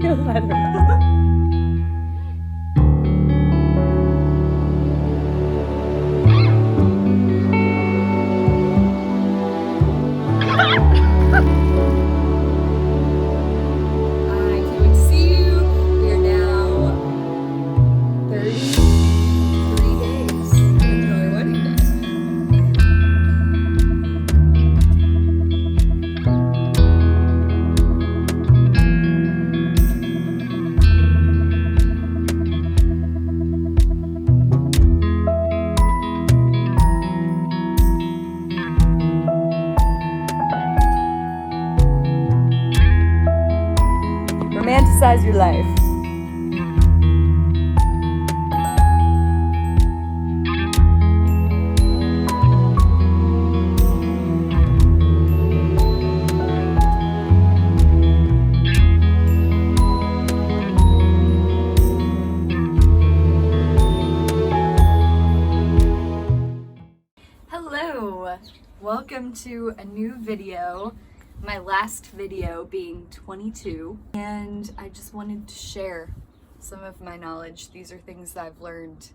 feel better. Romanticize your life. Hello, welcome to a new video. My last video being 22, and I just wanted to share some of my knowledge. These are things that I've learned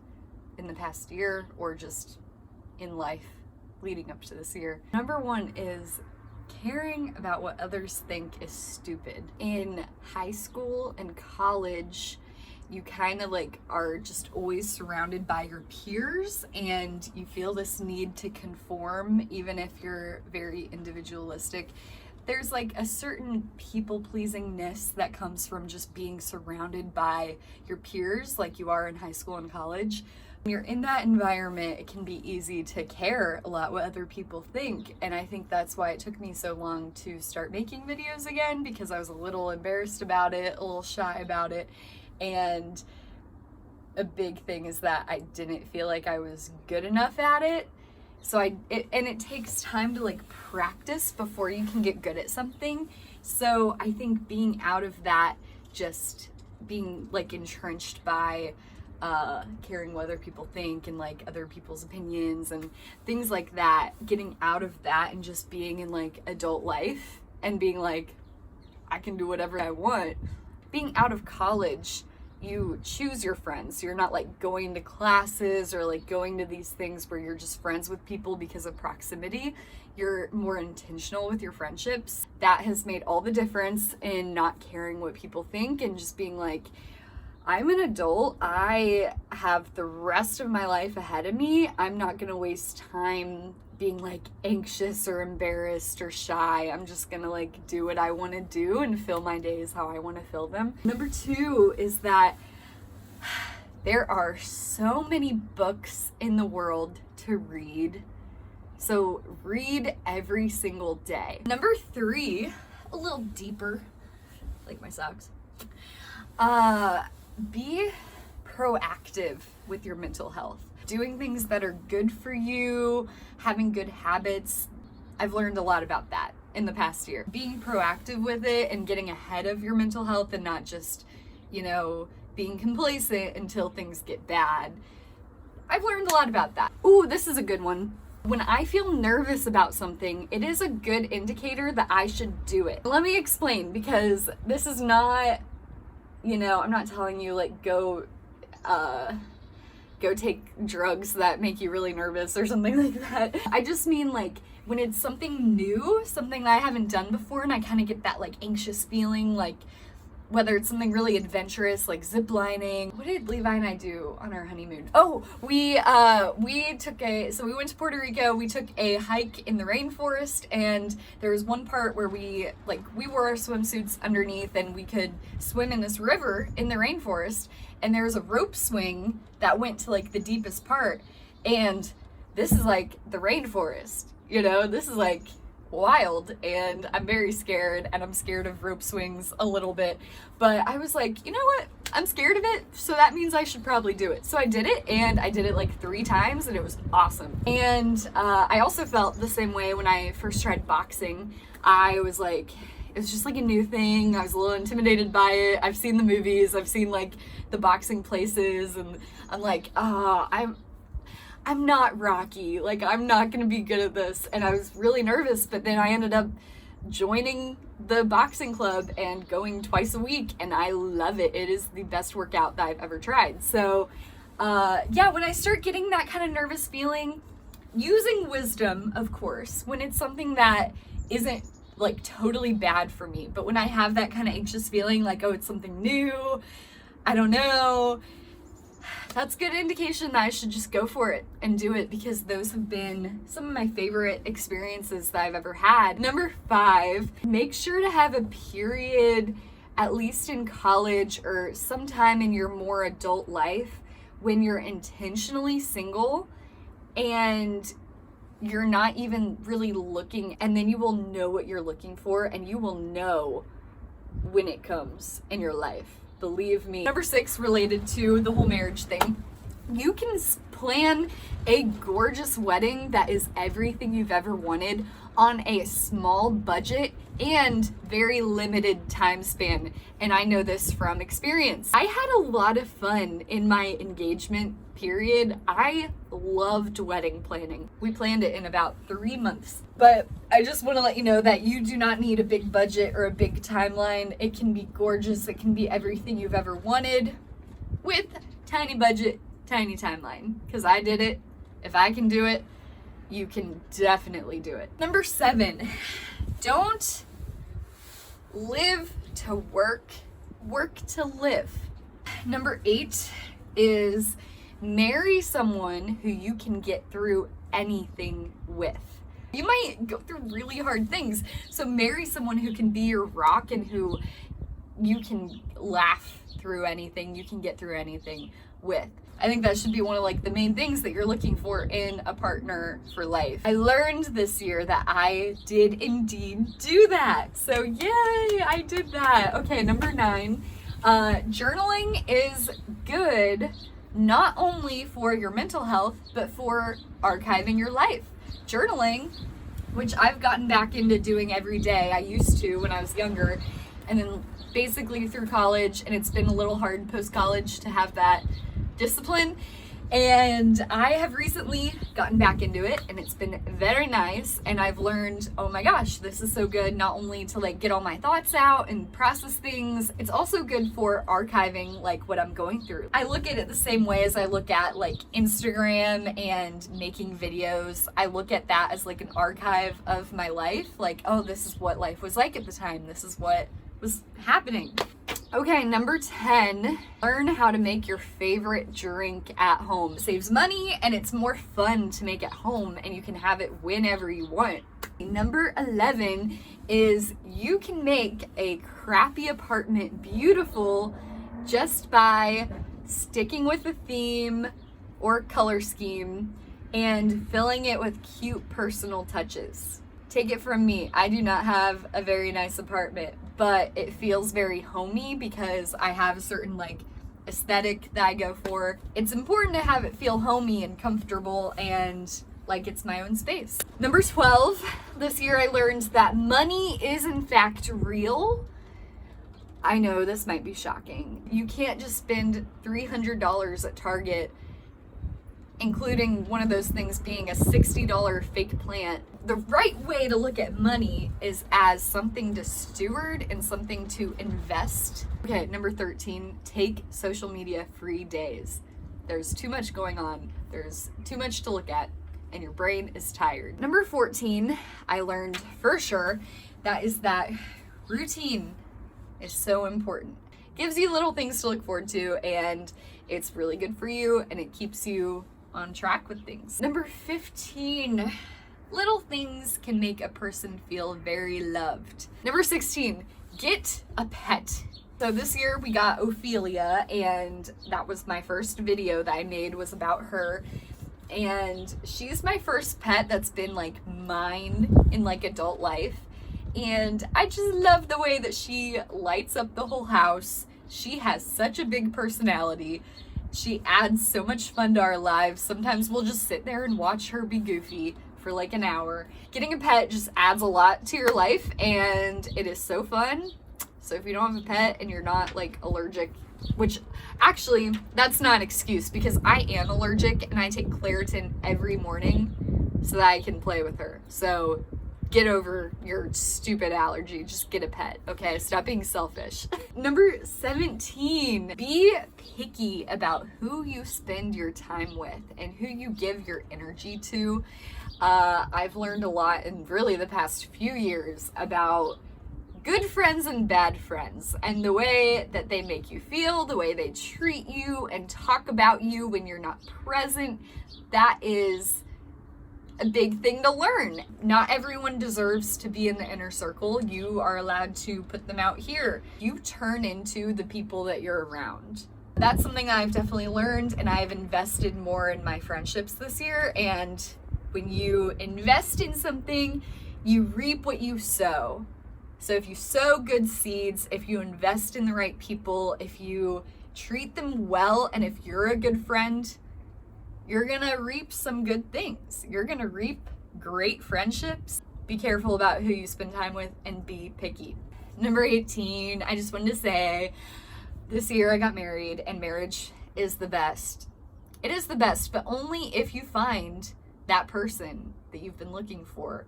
in the past year or just in life leading up to this year. Number one is caring about what others think is stupid. In high school and college, you kind of like are just always surrounded by your peers and you feel this need to conform even if you're very individualistic. There's like a certain people-pleasingness that comes from just being surrounded by your peers like you are in high school and college. When you're in that environment, it can be easy to care a lot what other people think, and I think that's why it took me so long to start making videos again, because I was a little embarrassed about it, a little shy about it, and a big thing is that I didn't feel like I was good enough at it. So it takes time to like practice before you can get good at something. So I think being out of that, just being like entrenched by caring what other people think and like other people's opinions and things like that, getting out of that and just being in like adult life and being like, I can do whatever I want. Being out of college, you choose your friends. You're not like going to classes or like going to these things where you're just friends with people because of proximity. You're more intentional with your friendships. That has made all the difference in not caring what people think and just being like, I'm an adult. I have the rest of my life ahead of me. I'm not gonna waste time being like anxious or embarrassed or shy. I'm just gonna like do what I want to do and fill my days how I want to fill them. Number two is that there are so many books in the world to read. So read every single day. Number three, a little deeper, like my socks. Be proactive with your mental health. Doing things that are good for you, having good habits. I've learned a lot about that in the past year. Being proactive with it and getting ahead of your mental health and not just, being complacent until things get bad. I've learned a lot about that. Ooh, this is a good one. When I feel nervous about something, it is a good indicator that I should do it. Let me explain, because this is not, I'm not telling you like go take drugs that make you really nervous or something like that. I just mean like when it's something new, something that I haven't done before, and I kind of get that like anxious feeling, like whether it's something really adventurous like zip lining. What did Levi and I do on our honeymoon? Oh, we went to Puerto Rico. We took a hike in the rainforest, and there was one part where we wore our swimsuits underneath and we could swim in this river in the rainforest, and there was a rope swing that went to like the deepest part, and this is like the rainforest, this is like wild, and I'm very scared, and I'm scared of rope swings a little bit, but I was like, you know what, I'm scared of it, so that means I should probably do it. So I did it, and I did it like 3 times, and it was awesome. And I also felt the same way when I first tried boxing. I was like, it was just like a new thing. I was a little intimidated by it. I've seen the movies, I've seen like the boxing places, and I'm like, I'm not Rocky, like I'm not gonna be good at this. And I was really nervous, but then I ended up joining the boxing club and going twice a week, and I love it. It is the best workout that I've ever tried. So yeah, when I start getting that kind of nervous feeling, using wisdom, of course, when it's something that isn't like totally bad for me, but when I have that kind of anxious feeling like, oh, it's something new, I don't know, that's good indication that I should just go for it and do it, because those have been some of my favorite experiences that I've ever had. Number 5, make sure to have a period, at least in college or sometime in your more adult life, when you're intentionally single and you're not even really looking, and then you will know what you're looking for, and you will know when it comes in your life. Believe me. Number 6, related to the whole marriage thing, you can plan a gorgeous wedding that is everything you've ever wanted on a small budget and very limited time span. And I know this from experience. I had a lot of fun in my engagement period. I loved wedding planning. We planned it in about 3 months. But I just want to let you know that you do not need a big budget or a big timeline. It can be gorgeous. It can be everything you've ever wanted with tiny budget, tiny timeline. Because I did it. If I can do it, you can definitely do it. Number 7, don't live to work, work to live. Number 8 is marry someone who you can get through anything with. You might go through really hard things, so marry someone who can be your rock and who you can laugh through anything, you can get through anything with. I think that should be one of like the main things that you're looking for in a partner for life. I learned this year that I did indeed do that. So yay, I did that. Okay, number 9, journaling is good not only for your mental health, but for archiving your life. Journaling, which I've gotten back into doing every day. I used to when I was younger, and then basically through college, and it's been a little hard post-college to have that discipline, and I have recently gotten back into it, and it's been very nice. And I've learned, oh my gosh, this is so good, not only to like get all my thoughts out and process things, it's also good for archiving like what I'm going through. I look at it the same way as I look at like Instagram and making videos. I look at that as like an archive of my life, like, oh, this is what life was like at the time, this is what was happening. Okay, number 10, learn how to make your favorite drink at home. Saves money and it's more fun to make at home, and you can have it whenever you want. Number 11 is you can make a crappy apartment beautiful just by sticking with a theme or color scheme and filling it with cute personal touches. Take it from me, I do not have a very nice apartment, but it feels very homey because I have a certain like aesthetic that I go for. It's important to have it feel homey and comfortable and like it's my own space. Number 12, this year I learned that money is in fact real. I know this might be shocking. You can't just spend $300 at Target, including one of those things being a $60 fake plant. The right way to look at money is as something to steward and something to invest. Okay, number 13, take social media free days. There's too much going on. There's too much to look at, and your brain is tired. Number 14, I learned for sure, that routine is so important. Gives you little things to look forward to, and it's really good for you, and it keeps you on track with things. Number 15, little things can make a person feel very loved. Number 16, get a pet. So this year we got Ophelia, and that was my first video that I made was about her. And she's my first pet that's been like mine in like adult life. And I just love the way that she lights up the whole house. She has such a big personality. She adds so much fun to our lives. Sometimes we'll just sit there and watch her be goofy for like an hour. Getting a pet just adds a lot to your life, and it is so fun. So if you don't have a pet and you're not like allergic, which actually that's not an excuse because I am allergic and I take Claritin every morning so that I can play with her. So get over your stupid allergy. Just get a pet, okay? Stop being selfish. Number 17, be picky about who you spend your time with and who you give your energy to. I've learned a lot in really the past few years about good friends and bad friends and the way that they make you feel, the way they treat you and talk about you when you're not present. That is a big thing to learn. Not everyone deserves to be in the inner circle. You are allowed to put them out here. You turn into the people that you're around. That's something I've definitely learned, and I've invested more in my friendships this year. And when you invest in something, you reap what you sow. So if you sow good seeds, if you invest in the right people, if you treat them well, and if you're a good friend, you're gonna reap some good things. You're gonna reap great friendships. Be careful about who you spend time with and be picky. Number 18, I just wanted to say, this year I got married, and marriage is the best. It is the best, but only if you find that person that you've been looking for.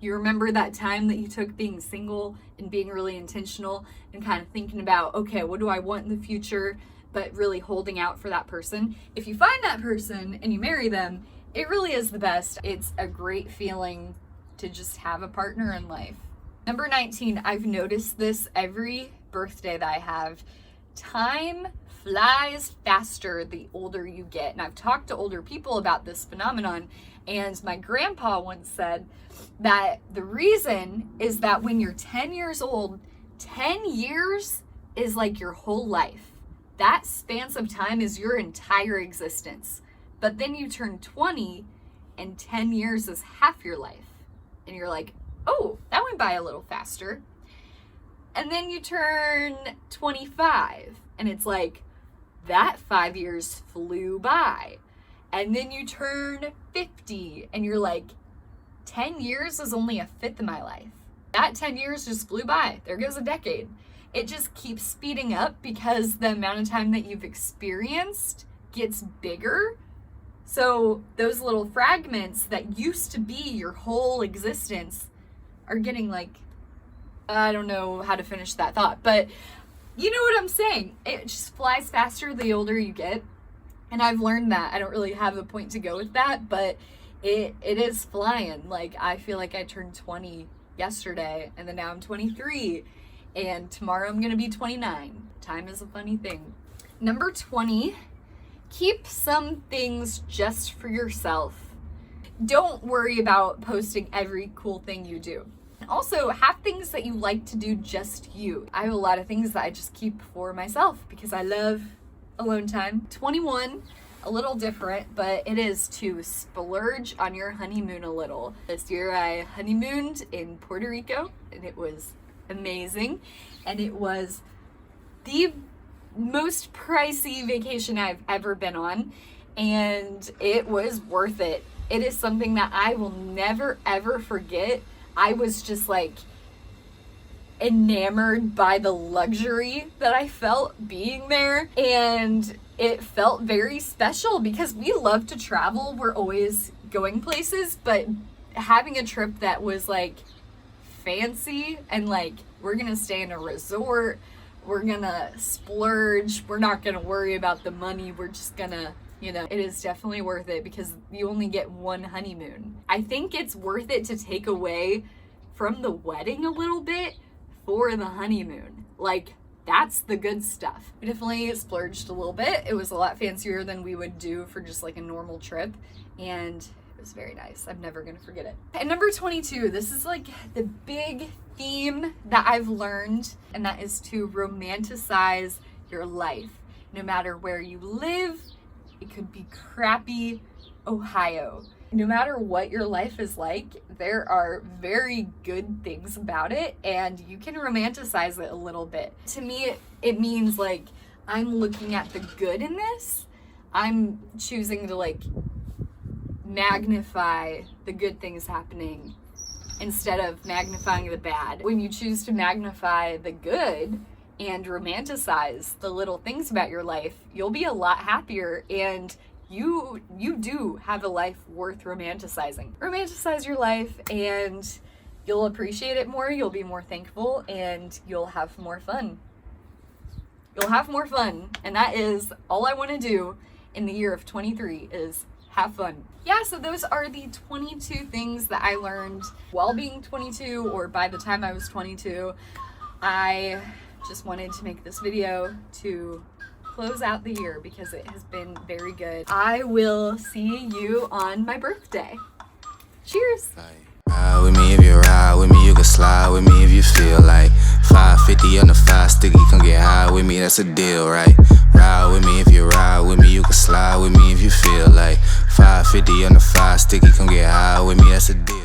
You remember that time that you took being single and being really intentional and kind of thinking about, okay, what do I want in the future? But really holding out for that person. If you find that person and you marry them, it really is the best. It's a great feeling to just have a partner in life. Number 19, I've noticed this every birthday that I have. Time flies faster the older you get. And I've talked to older people about this phenomenon. And my grandpa once said that the reason is that when you're 10 years old, 10 years is like your whole life. That span of time is your entire existence. But then you turn 20 and 10 years is half your life. And you're like, oh, that went by a little faster. And then you turn 25 and it's like, that 5 years flew by. And then you turn 50 and you're like, 10 years is only a fifth of my life. That 10 years just flew by. There goes a decade. It just keeps speeding up because the amount of time that you've experienced gets bigger. So those little fragments that used to be your whole existence are getting like, I don't know how to finish that thought, but you know what I'm saying. It just flies faster the older you get. And I've learned that. I don't really have a point to go with that, but it is flying. Like, I feel like I turned 20 yesterday, and then now I'm 23, and tomorrow I'm gonna be 29. Time is a funny thing. Number 20, keep some things just for yourself. Don't worry about posting every cool thing you do. Also, have things that you like to do just you. I have a lot of things that I just keep for myself because I love alone time. 21, a little different, but it is to splurge on your honeymoon a little. This year I honeymooned in Puerto Rico, and it was amazing. And it was the most pricey vacation I've ever been on, and it was worth it. It is something that I will never ever forget. I was just like enamored by the luxury that I felt being there, and it felt very special because we love to travel. We're always going places, but having a trip that was like fancy and like, we're gonna stay in a resort, we're gonna splurge, we're not gonna worry about the money, we're just gonna, you know, it is definitely worth it because you only get one honeymoon. I think it's worth it to take away from the wedding a little bit for the honeymoon. Like, that's the good stuff. We definitely splurged a little bit. It was a lot fancier than we would do for just like a normal trip, and it was very nice. I'm never gonna forget it. And number 22, this is like the big theme that I've learned, and that is to romanticize your life. No matter where you live, it could be crappy Ohio. No matter what your life is like, there are very good things about it, and you can romanticize it a little bit. To me, it means like, I'm looking at the good in this. I'm choosing to like magnify the good things happening instead of magnifying the bad. When you choose to magnify the good and romanticize the little things about your life, you'll be a lot happier, and you do have a life worth romanticizing. Romanticize your life and you'll appreciate it more, you'll be more thankful, and you'll have more fun. You'll have more fun, and that is all I want to do in the year of 23 is have fun. Yeah, so those are the 22 things that I learned while being 22 or by the time I was 22. I just wanted to make this video to close out the year because it has been very good. I will see you on my birthday. Cheers! Ride with me if you ride with me, you can slide with me if you feel like 550 on the 5 sticky, come get high with me, that's a deal, right? Ride with me if you ride with me, you can slide with me if you feel like 550 on the 5 sticky, come get high with me, that's a deal.